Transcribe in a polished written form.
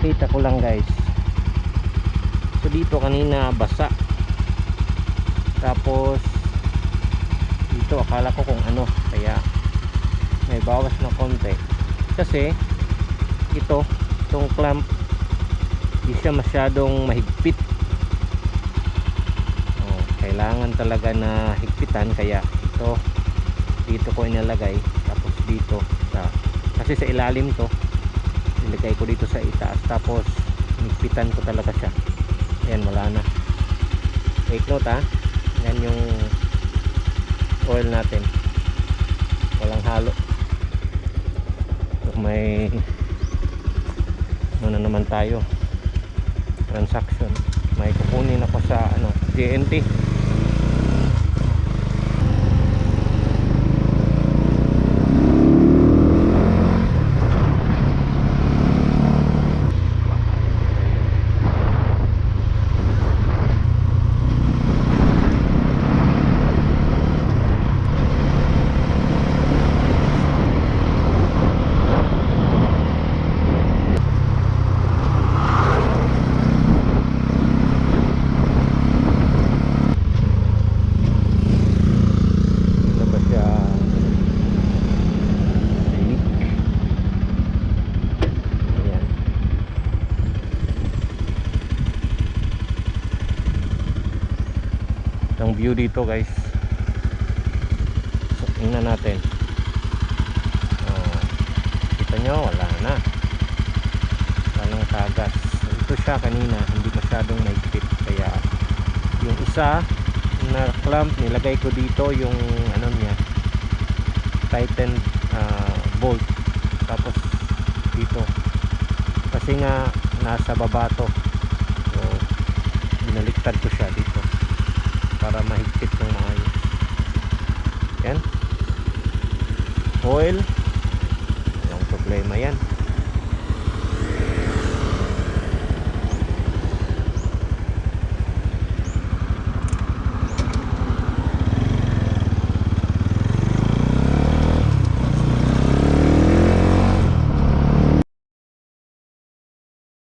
ipapakita ko lang guys. So dito kanina basa, tapos dito akala ko kung ano, kaya may bawas na konti kasi itong clamp di siya masyadong mahigpit. Kailangan talaga na higpitan, kaya dito ko inalagay, tapos dito kasi sa ilalim to nilagay ko dito sa itaas, tapos higpitan ko talaga siya. Ayan, wala na. Take note ha, yan yung oil natin, walang halo. So, may ano naman tayo, transaction, may kukunin ako sa JNT. Ang view dito guys, so tingnan natin. Kita nyo, wala nang tagas. Ito siya kanina, hindi masyadong naigpit, kaya yung isa na clamp nilagay ko dito, yung ano niya, tightened bolt, tapos dito kasi nga nasa baba to, so binaliktad ko siya dito para mahigpit ng maayos. Yan, oil, walang problema yan.